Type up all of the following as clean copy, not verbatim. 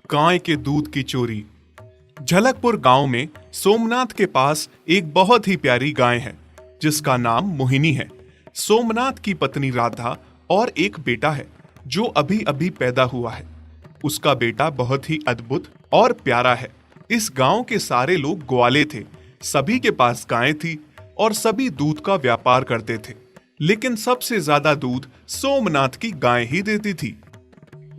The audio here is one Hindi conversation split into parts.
गाय के दूध की चोरी। झलकपुर गांव में सोमनाथ के पास एक बहुत ही प्यारी गाय है जिसका नाम मोहिनी है। सोमनाथ की पत्नी राधा और एक बेटा है जो अभी अभी पैदा हुआ है। उसका बेटा बहुत ही अद्भुत और प्यारा है। इस गांव के सारे लोग ग्वाले थे, सभी के पास गायें थी और सभी दूध का व्यापार करते थे, लेकिन सबसे ज्यादा दूध सोमनाथ की गाय ही देती थी।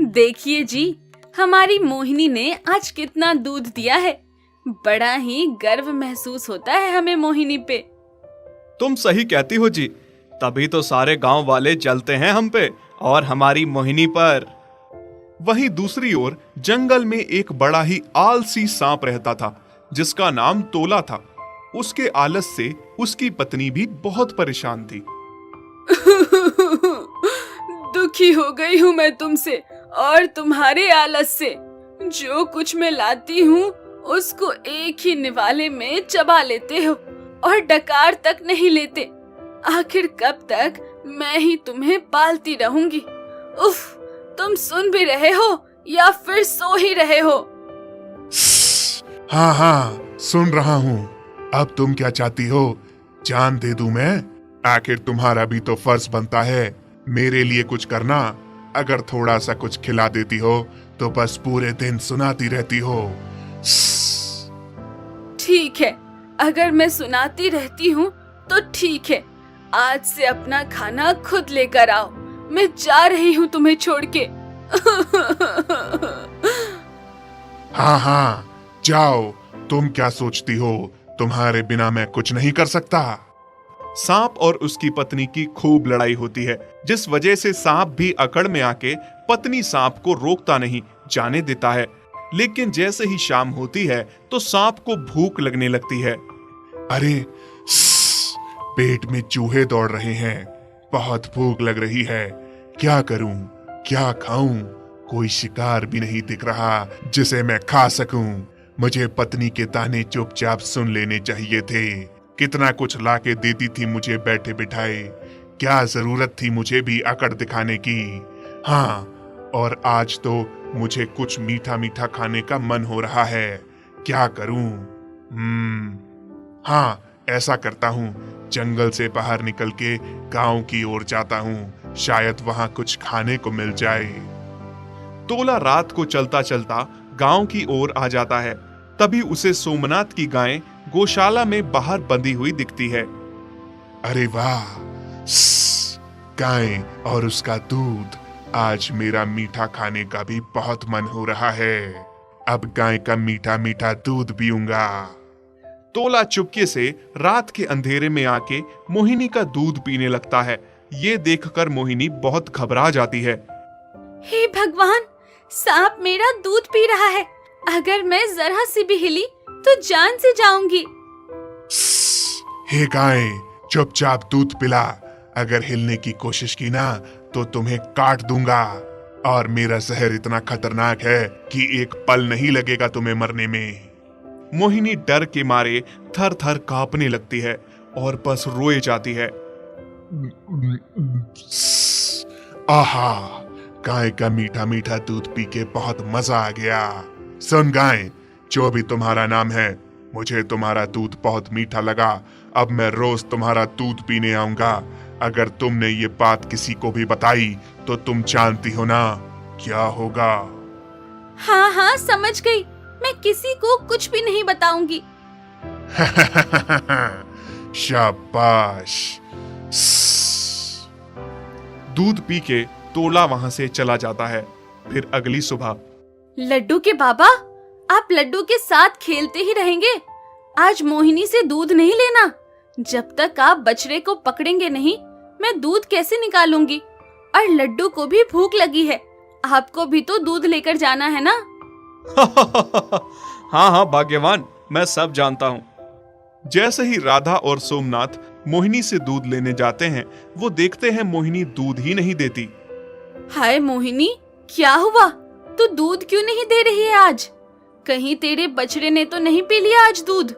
देखिए जी, हमारी मोहिनी ने आज कितना दूध दिया है। बड़ा ही गर्व महसूस होता है हमें मोहिनी पे। तुम सही कहती हो जी, तभी तो सारे गांव वाले जलते हैं हम पे और हमारी मोहिनी पर। वहीं दूसरी ओर जंगल में एक बड़ा ही आलसी सांप रहता था जिसका नाम तोला था। उसके आलस से उसकी पत्नी भी बहुत परेशान थी। दुखी हो गई हूँ मैं तुमसे और तुम्हारे आलस से। जो कुछ मैं लाती हूँ उसको एक ही निवाले में चबा लेते हो और डकार तक नहीं लेते। आखिर कब तक मैं ही तुम्हें पालती रहूंगी। उफ, तुम सुन भी रहे हो या फिर सो ही रहे हो? हाँ हाँ, सुन रहा हूँ। अब तुम क्या चाहती हो? जान दे दूं मैं? आखिर तुम्हारा भी तो फर्ज बनता है मेरे लिए कुछ करना। अगर थोड़ा सा कुछ खिला देती हो तो बस पूरे दिन सुनाती रहती हो। ठीक है, अगर मैं सुनाती रहती हूँ तो ठीक है। आज से अपना खाना खुद लेकर आओ। मैं जा रही हूँ तुम्हें छोड़ के। हाँ हाँ, जाओ। तुम क्या सोचती हो तुम्हारे बिना मैं कुछ नहीं कर सकता? सांप और उसकी पत्नी की खूब लड़ाई होती है, जिस वजह से सांप भी अकड़ में आके पत्नी सांप को रोकता नहीं, जाने देता है। लेकिन जैसे ही शाम होती है तो सांप को भूख लगने लगती है। अरे, पेट में चूहे दौड़ रहे हैं, बहुत भूख लग रही है। क्या करूं, क्या खाऊं? कोई शिकार भी नहीं दिख रहा जिसे मैं खा सकूं। मुझे पत्नी के ताने चुपचाप सुन लेने चाहिए थे। कितना कुछ लाके देती थी मुझे बैठे बिठाए। क्या जरूरत थी मुझे भी अकड़ दिखाने की? हाँ, और आज तो मुझे कुछ मीठा मीठा खाने का मन हो रहा है। क्या करूं? हाँ, ऐसा करता हूँ, जंगल से बाहर निकल के गांव की ओर जाता हूँ। शायद वहां कुछ खाने को मिल जाए। तोला रात को चलता चलता गांव की ओर आ जाता है। तभी उसे सोमनाथ की गाय गौशाला में बाहर बंधी हुई दिखती है। अरे वाह, गाय और उसका दूध। आज मेरा मीठा खाने का भी बहुत मन हो रहा है। अब गाय का मीठा मीठा दूध पीऊंगा। तोला चुपके से रात के अंधेरे में आके मोहिनी का दूध पीने लगता है। ये देखकर मोहिनी बहुत घबरा जाती है। हे भगवान, सांप मेरा दूध पी रहा है। अगर मैं जरा सी भी हिली तो जान से जाऊंगी। हे गाय, चुपचाप दूध पिला। अगर हिलने की कोशिश की ना तो तुम्हें काट दूंगा। और मेरा जहर इतना खतरनाक है कि एक पल नहीं लगेगा तुम्हें मरने में। मोहिनी डर के मारे थर थर कांपने लगती है और बस रोए जाती है। आहा, गाय का मीठा मीठा दूध पी के बहुत मजा आ गया। सुन गाय, जो भी तुम्हारा नाम है, मुझे तुम्हारा दूध बहुत मीठा लगा। अब मैं रोज तुम्हारा दूध पीने आऊंगा। अगर तुमने ये बात किसी को भी बताई तो तुम जानती हो ना क्या होगा। हाँ हाँ, समझ गई। मैं किसी को कुछ भी नहीं बताऊंगी। शाबाश। दूध पी के तोला वहां से चला जाता है। फिर अगली सुबह, लड्डू के बाबा, आप लड्डू के साथ खेलते ही रहेंगे। आज मोहिनी से दूध नहीं लेना। जब तक आप बछड़े को पकड़ेंगे नहीं, मैं दूध कैसे निकालूंगी? और लड्डू को भी भूख लगी है। आपको भी तो दूध लेकर जाना है ना? हाँ हाँ भाग्यवान, मैं सब जानता हूँ। जैसे ही राधा और सोमनाथ मोहिनी से दूध लेने जाते हैं, वो देखते हैं मोहिनी दूध ही नहीं देती। हाय मोहिनी, क्या हुआ? तू दूध क्यों नहीं दे रही है आज? कहीं तेरे बछड़े ने तो नहीं पी लिया आज दूध?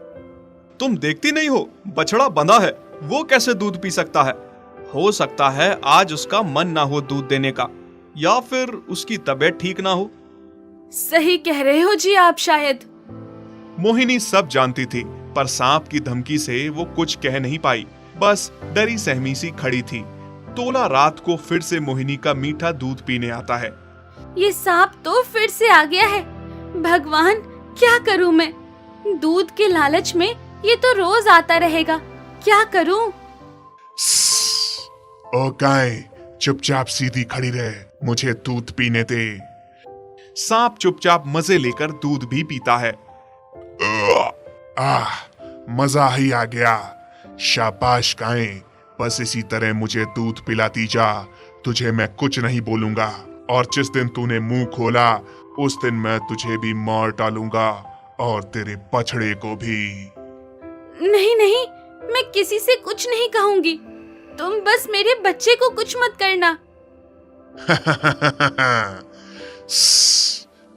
तुम देखती नहीं हो, बछड़ा बंधा है, वो कैसे दूध पी सकता है? हो सकता है आज उसका मन ना हो दूध देने का, या फिर उसकी तबीयत ठीक ना हो। सही कह रहे हो जी आप शायद। मोहिनी सब जानती थी, पर सांप की धमकी से वो कुछ कह नहीं पाई, बस डरी सहमी सी खड़ी थी। तोला रात को फिर से मोहिनी का मीठा दूध पीने आता है। ये सांप तो फिर से आ गया है। भगवान, क्या करूं मैं? दूध के लालच में ये तो रोज आता रहेगा। क्या करूं? ओ गाय, चुपचाप सीधी खड़ी रहे, मुझे दूध पीने दे। सांप चुपचाप मजे लेकर दूध भी पीता है। आह, मजा ही आ गया। शाबाश गाय, बस इसी तरह मुझे दूध पिलाती जा। तुझे मैं कुछ नहीं बोलूंगा, और जिस दिन तूने मुंह खोला उस दिन मैं तुझे भी मार डालूंगा, और तेरे बछड़े को भी। नहीं नहीं, मैं किसी से कुछ नहीं कहूंगी। तुम बस मेरे बच्चे को कुछ मत करना।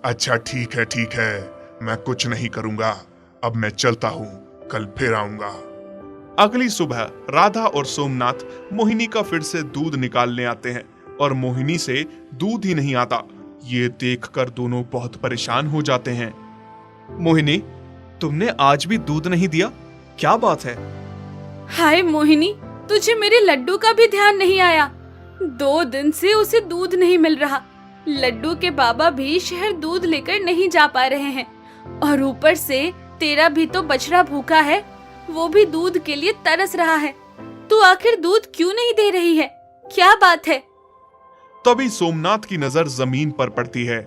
अच्छा ठीक है, मैं कुछ नहीं करूंगा। अब मैं चलता हूँ, कल फिर आऊंगा। अगली सुबह राधा और सोमनाथ मोहिनी का फिर से दूध निकालने आते हैं, और मोहिनी से दूध ही नहीं आता। ये देखकर दोनों बहुत परेशान हो जाते हैं। मोहिनी, तुमने आज भी दूध नहीं दिया, क्या बात है? हाय मोहिनी, तुझे मेरे लड्डू का भी ध्यान नहीं आया। 2 दिन से उसे दूध नहीं मिल रहा। लड्डू के बाबा भी शहर दूध लेकर नहीं जा पा रहे हैं, और ऊपर से तेरा भी तो बछड़ा भूखा है, वो भी दूध के लिए तरस रहा है। तू आखिर दूध क्यों नहीं दे रही है? क्या बात है? तभी सोमनाथ की नजर जमीन पर पड़ती है।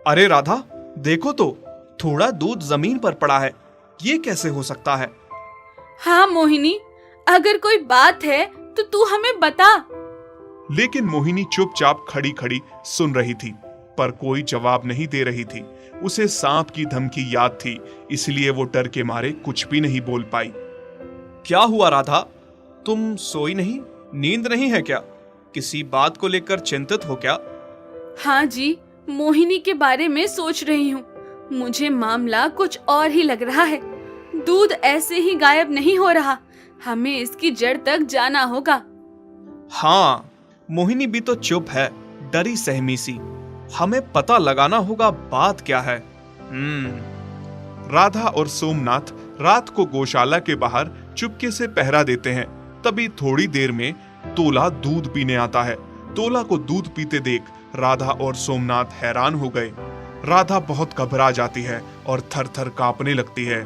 अरे राधा, देखो तो, थोड़ा दूध जमीन पर पड़ा है। ये कैसे हो सकता है? हाँ मोहिनी, अगर कोई बात है तो तू हमें बता। लेकिन मोहिनी चुपचाप खड़ी खड़ी सुन रही थी, पर कोई जवाब नहीं दे रही थी। उसे सांप की धमकी याद थी, इसलिए वो डर के मारे कुछ भी नहीं बोल पाई। क्या हुआ राधा, तुम सोई नहीं? नींद नहीं है क्या? किसी बात को लेकर चिंतित हो क्या? हाँ जी, मोहिनी के बारे में सोच रही हूँ। मुझे मामला कुछ और ही लग रहा है। दूध ऐसे ही गायब नहीं हो रहा, हमें इसकी जड़ तक जाना होगा। हाँ, मोहिनी भी तो चुप है, डरी सहमी सी। हमें पता लगाना होगा बात क्या है। राधा और सोमनाथ रात को गौशाला के बाहर चुपके से पहरा देते हैं। तभी थोड़ी देर में तोला दूध पीने आता है। तोला को दूध पीते देख राधा और सोमनाथ हैरान हो गए। राधा बहुत घबरा जाती है और थर थर कांपने लगती है।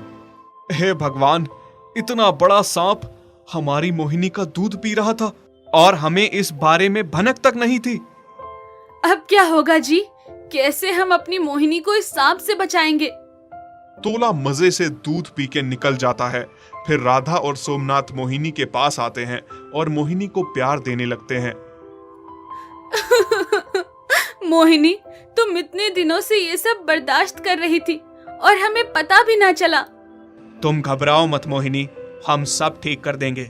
हे भगवान, इतना बड़ा सांप हमारी मोहिनी का दूध पी रहा था, और हमें इस बारे में भनक तक नहीं थी। अब क्या होगा जी? कैसे हम अपनी मोहिनी को इस सांप से बचाएंगे? तोला मजे से दूध पी के निकल जाता है। फिर राधा और सोमनाथ मोहिनी के पास आते हैं और मोहिनी को प्यार देने लगते हैं। मोहिनी, तुम इतने दिनों से ये सब बर्दाश्त कर रही थी और हमें पता भी ना चला। तुम घबराओ मत मोहिनी, हम सब ठीक कर देंगे।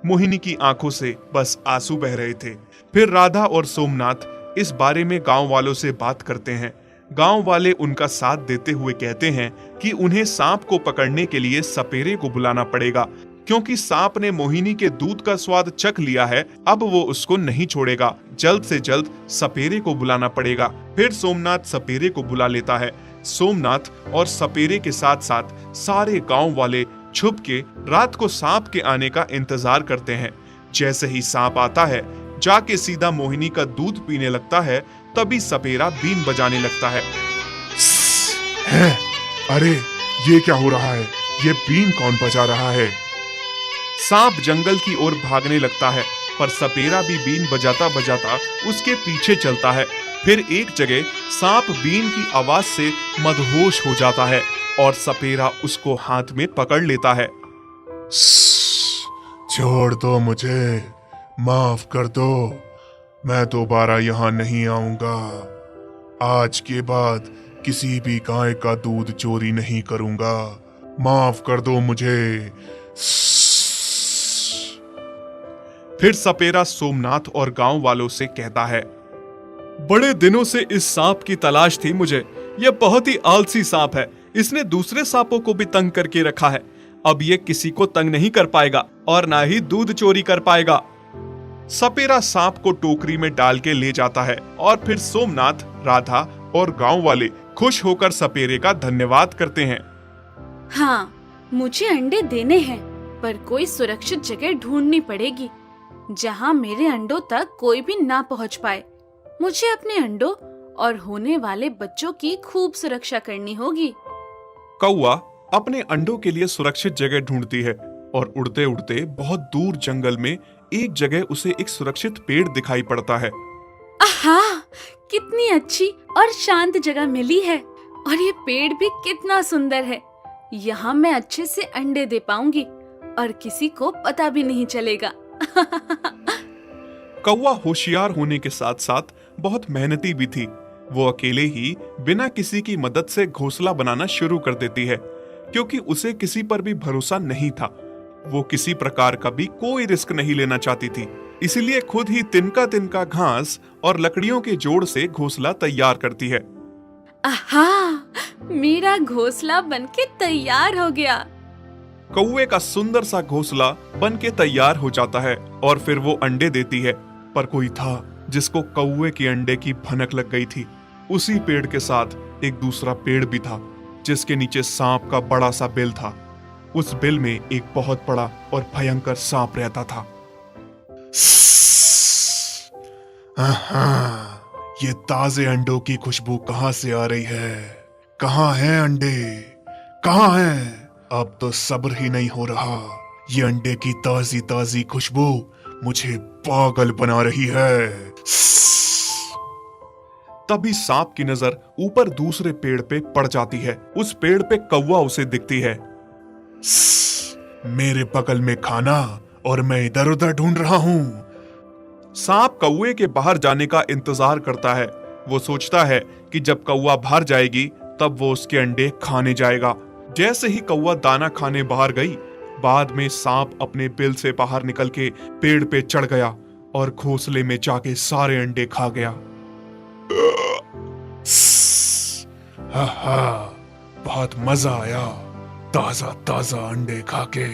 मोहिनी की आंखों से बस आंसू बह रहे थे। फिर राधा और सोमनाथ इस बारे में गांव वालों से बात करते हैं। गांव वाले उनका साथ देते हुए कहते हैं कि उन्हें सांप को पकड़ने के लिए सपेरे को बुलाना पड़ेगा, क्योंकि सांप ने मोहिनी के दूध का स्वाद चख लिया है। अब वो उसको नहीं छोड़ेगा। जल्द से जल्द सपेरे को बुलाना पड़ेगा। फिर सोमनाथ सपेरे को बुला लेता है। सोमनाथ और सपेरे के साथ साथ सारे गांव वाले छुप के रात को सांप के आने का इंतजार करते हैं। जैसे ही सांप आता है, जाके सीधा मोहिनी का दूध पीने लगता है। तभी सपेरा बीन बजाने लगता है। अरे, ये क्या हो रहा है? ये बीन कौन बजा रहा है? सांप जंगल की ओर भागने लगता है, पर सपेरा भी बीन बजाता बजाता उसके पीछे चलता है। फिर एक जगह सांप बीन की आवाज से मदहोश हो जाता है और सपेरा उसको हाथ में पकड़ लेता है। छोड़ दो मुझे, माफ कर दो, मैं दोबारा यहाँ नहीं आऊंगा। आज के बाद किसी भी गाय का दूध चोरी नहीं करूंगा। माफ कर दो मुझे। फिर सपेरा सोमनाथ और गांव वालों से कहता है, बड़े दिनों से इस सांप की तलाश थी मुझे। यह बहुत ही आलसी सांप है। इसने दूसरे सांपों को भी तंग करके रखा है। अब ये किसी को तंग नहीं कर पाएगा और ना ही दूध चोरी कर पाएगा। सपेरा सांप को टोकरी में डाल के ले जाता है और फिर सोमनाथ, राधा और गांव वाले खुश होकर सपेरे का धन्यवाद करते हैं। हाँ, मुझे अंडे देने हैं, पर कोई सुरक्षित जगह ढूंढनी पड़ेगी जहाँ मेरे अंडों तक कोई भी ना पहुँच पाए। मुझे अपने अंडों और होने वाले बच्चों की खूब सुरक्षा करनी होगी। कौवा अपने अंडों के लिए सुरक्षित जगह ढूंढती है और उड़ते उड़ते बहुत दूर जंगल में एक जगह उसे एक सुरक्षित पेड़ दिखाई पड़ता है। आहा, कितनी अच्छी और शांत जगह मिली है, और ये पेड़ भी कितना सुंदर है। यहाँ मैं अच्छे से अंडे दे पाऊंगी और किसी को पता भी नहीं चलेगा। कौवा होशियार होने के साथ साथ बहुत मेहनती भी थी। वो अकेले ही बिना किसी की मदद से घोंसला बनाना शुरू कर देती है, क्योंकि उसे किसी पर भी भरोसा नहीं था। वो किसी प्रकार का भी कोई रिस्क नहीं लेना चाहती थी, इसीलिए खुद ही तिनका तिनका घास और लकड़ियों के जोड़ से घोंसला तैयार करती है। आहा, मेरा घोंसला बनके तैयार हो गया। कौवे का सुंदर सा घोंसला बन के तैयार हो जाता है और फिर वो अंडे देती है। पर कोई था जिसको कौवे के अंडे की भनक लग गई थी। उसी पेड़ के साथ एक दूसरा पेड़ भी था, जिसके नीचे सांप का बड़ा सा बिल था। उस बिल में एक बहुत बड़ा और भयंकर सांप रहता था। ये ताजे अंडों की खुशबू कहाँ से आ रही है? कहाँ हैं अंडे? कहाँ हैं? अब तो सब्र ही नहीं हो रहा। ये अंडे की ताजी ताजी खुशबू मुझे पागल बना रही है। तभी सांप की नजर ऊपर दूसरे पेड़ पे पड़ जाती है। उस पेड़ पे कौवा उसे दिखती है। मेरे बगल में खाना और मैं इधर उधर ढूंढ रहा हूँ। सांप कौवे के बाहर जाने का इंतजार करता है। वो सोचता है कि जब कौवा बाहर जाएगी तब वो उसके अंडे खाने जाएगा। जैसे ही कौवा दाना खाने बाहर गई, बाद में सांप अपने बिल से बाहर निकल के पेड़ पे चढ़ गया और घोंसले में जाके सारे अंडे खा गया। हा, बहुत मजा आया ताजा ताजा अंडे खा के।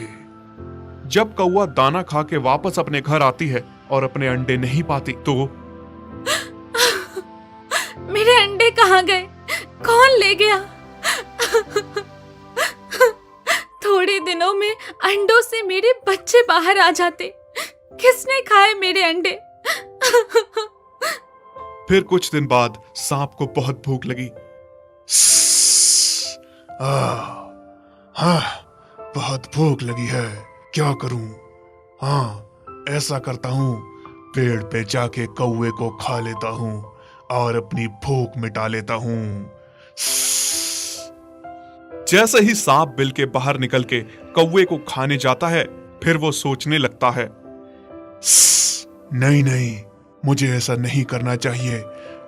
जब कौवा दाना खा के वापस अपने घर आती है और अपने अंडे नहीं पाती तो मेरे अंडे कहाँ गए? कौन ले गया? थोड़े दिनों में अंडों से मेरे बच्चे बाहर आ जाते। किसने खाए मेरे अंडे? फिर कुछ दिन बाद सांप को बहुत भूख लगी। हाँ, बहुत भूख लगी है, क्या करूं? हाँ, ऐसा करता हूं, पेड़ पे जाके कौवे को खा लेता हूं और अपनी भूख मिटा लेता हूं। जैसे ही सांप बिल के बाहर निकल के कौवे को खाने जाता है, फिर वो सोचने लगता है, नहीं नहीं, मुझे ऐसा नहीं करना चाहिए।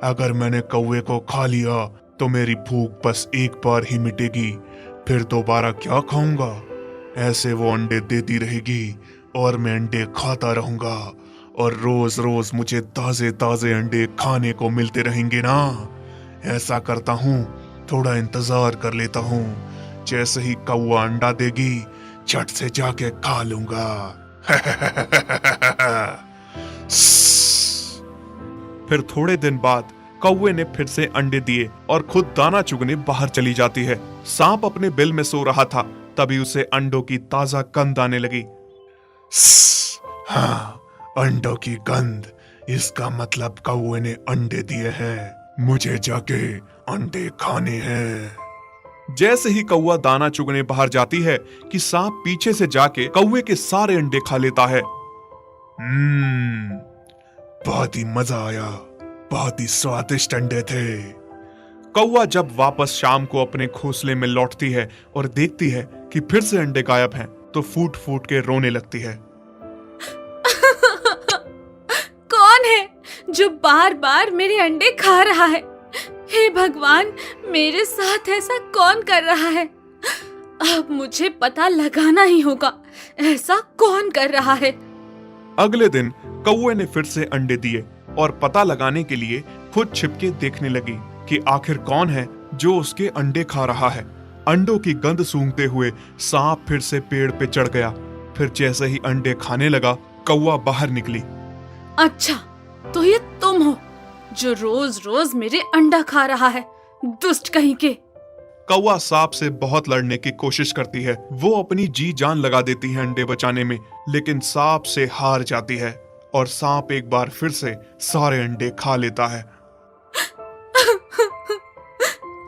अगर मैंने कौवे को खा लिया तो मेरी भूख बस एक बार ही मिटेगी, फिर दोबारा क्या खाऊंगा? ऐसे वो अंडे देती रहेगी और मैं अंडे खाता रहूंगा और रोज रोज मुझे ताजे ताजे अंडे खाने को मिलते रहेंगे ना। ऐसा करता हूँ, थोड़ा इंतजार कर लेता हूँ। जैसे ही कौवा अंडा देगी, झट से जाके खा लूंगा। फिर थोड़े दिन बाद कौवे ने फिर से अंडे दिए और खुद दाना चुगने बाहर चली जाती है। सांप अपने बिल में सो रहा था, तभी उसे अंडों की ताजा गंध आने लगी। हाँ, अंडों की गंध, इसका मतलब कौवे ने अंडे दिए हैं। मुझे जाके अंडे खाने हैं। जैसे ही कौवा दाना चुगने बाहर जाती है कि सांप पीछे से जाके कौवे के सारे अंडे खा लेता है। बहुत ही मजा आया, बहुत ही स्वादिष्ट अंडे थे। कौवा जब वापस शाम को अपने घोंसले में लौटती है और देखती है कि फिर से अंडे गायब हैं, तो फूट फूट के रोने लगती है। कौन है जो बार बार मेरे अंडे खा रहा है? हे भगवान, मेरे साथ ऐसा कौन कर रहा है? अब मुझे पता लगाना ही होगा, ऐसा कौन कर रहा है। अगले दिन कौवे ने फिर से अंडे दिए और पता लगाने के लिए खुद छिपके देखने लगी कि आखिर कौन है जो उसके अंडे खा रहा है। अंडों की गंध सूंघते हुए सांप फिर से पेड़ पे चढ़ गया। फिर जैसे ही अंडे खाने लगा, कौवा बाहर निकली। अच्छा, तो ये तुम हो जो रोज रोज मेरे अंडा खा रहा है। दुष्ट कहीं के। कौवा सांप से बहुत लड़ने की कोशिश करती है। वो अपनी जी जान लगा देती है अंडे बचाने में, लेकिन सांप से हार जाती है और सांप एक बार फिर से सारे अंडे खा लेता है।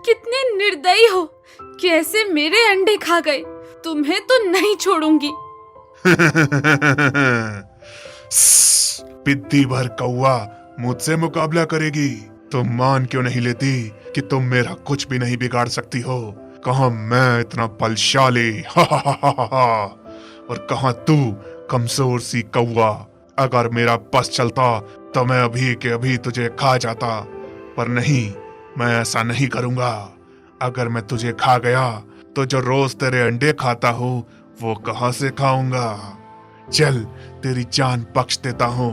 कितने निर्दयी हो, कैसे मेरे अंडे खा गए। तुम्हें तो नहीं छोड़ूंगी। पिद्दी भर कौवा मुझसे मुकाबला करेगी? तुम मान क्यों नहीं लेती कि तुम मेरा कुछ भी नहीं बिगाड़ सकती हो? कहाँ मैं इतना बलशाली और कहाँ तू कमजोर सी कौवा। अगर मेरा बस चलता तो मैं अभी के अभी तुझे खा जाता, पर नहीं, मैं ऐसा नहीं करूंगा। अगर मैं तुझे खा गया तो जो रोज तेरे अंडे खाता हूँ वो कहाँ से खाऊंगा? चल, तेरी जान बख्श देता हूँ,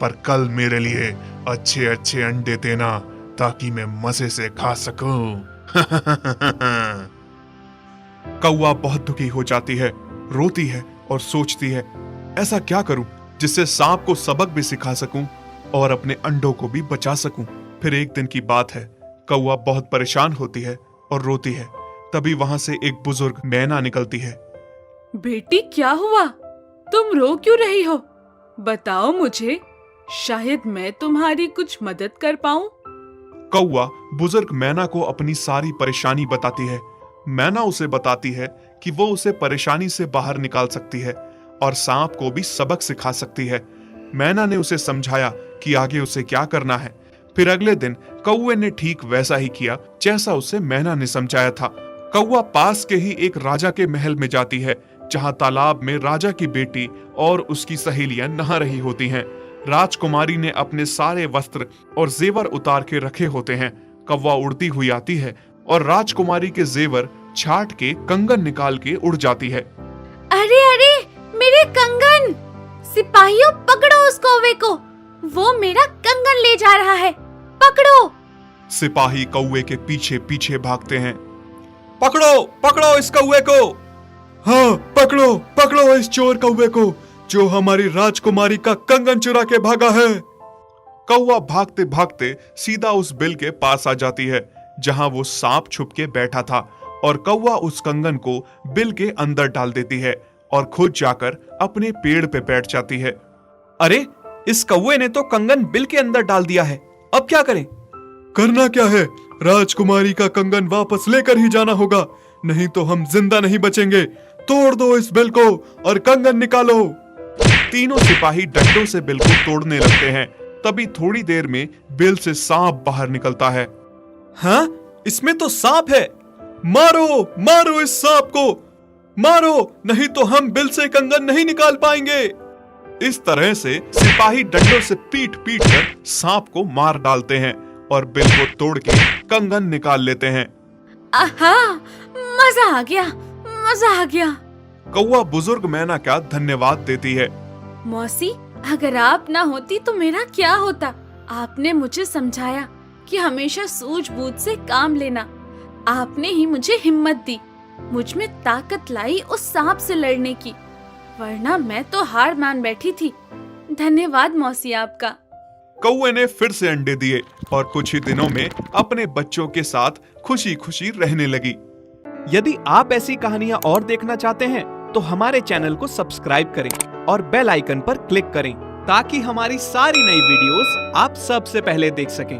पर कल मेरे लिए अच्छे अच्छे अंडे देना ताकि मैं मजे से खा सकूं। कौवा बहुत दुखी हो जाती है, रोती है और सोचती है, ऐसा क्या करूं जिससे सांप को सबक भी सिखा सकूं और अपने अंडों को भी बचा सकूं। फिर एक दिन की बात है, कौवा बहुत परेशान होती है और रोती है। तभी वहां से एक बुजुर्ग मैना निकलती है। बेटी, क्या हुआ? तुम रो क्यों रही हो? बताओ मुझे, शायद मैं तुम्हारी कुछ मदद कर पाऊं। कौवा बुजुर्ग मैना को अपनी सारी परेशानी बताती है। मैना उसे बताती है कि वो उसे परेशानी से बाहर निकाल सकती है और सांप को भी सबक सिखा सकती है। मैना ने उसे समझाया कि आगे उसे क्या करना है। फिर अगले दिन कौवे ने ठीक वैसा ही किया जैसा उसे मैना ने समझाया था। कौवा पास के ही एक राजा के महल में जाती है, जहां तालाब में राजा की बेटी और उसकी सहेलियां नहा रही होती हैं। राजकुमारी ने अपने सारे वस्त्र और जेवर उतार के रखे होते हैं। कौवा उड़ती हुई आती है और राजकुमारी के जेवर छाट के कंगन निकाल के उड़ जाती है। अरे अरे, मेरे कंगन! सिपाहियों, पकड़ो उस कौवे को, वो मेरा कंगन ले जा रहा है, पकड़ो! सिपाही कौवे के पीछे पीछे भागते हैं। पकड़ो, पकड़ो इस कौवे को। हाँ, पकड़ो, पकड़ो इस चोर कौवे को जो हमारी राजकुमारी का कंगन चुरा के भागा है। कौवा भागते भागते सीधा उस बिल के पास आ जाती है जहां वो सांप छुप के बैठा था, और कौवा उस कंगन को बिल के अंदर डाल देती है और खुद जाकर अपने पेड़ पे बैठ जाती है। अरे, इस कौवे ने तो कंगन बिल के अंदर डाल दिया है, अब क्या करें? करना क्या है? राजकुमारी का कंगन वापस लेकर ही जाना होगा, नहीं तो हम जिंदा नहीं बचेंगे। तोड़ दो इस बिल को और कंगन निकालो। तीनों सिपाही डंडों से बिल को तोड़ने लगते हैं। तभी थोड़ी देर में बिल से सांप बाहर निकलता है। हाँ, इसमें तो सांप है। मारो, मारो इस सांप को, मारो, नहीं तो हम बिल से कंगन नहीं निकाल पाएंगे। इस तरह से सिपाही डंडों से पीट पीट कर सांप को मार डालते हैं और बिल को तोड़ के कंगन निकाल लेते हैं। आहा, मजा आ गया, मजा आ गया। कौवा बुजुर्ग मैना का धन्यवाद देती है। मौसी, अगर आप ना होती तो मेरा क्या होता? आपने मुझे समझाया कि हमेशा सूझबूझ से काम लेना। आपने ही मुझे हिम्मत दी, मुझ में ताकत लाई उस सांप से लड़ने की, वरना मैं तो हार मान बैठी थी। धन्यवाद मौसी आपका। कौवे ने फिर से अंडे दिए और कुछ ही दिनों में अपने बच्चों के साथ खुशी खुशी रहने लगी। यदि आप ऐसी कहानियां और देखना चाहते हैं तो हमारे चैनल को सब्सक्राइब करें और बेल आइकन पर क्लिक करें ताकि हमारी सारी नई वीडियोस आप सबसे पहले देख सकें।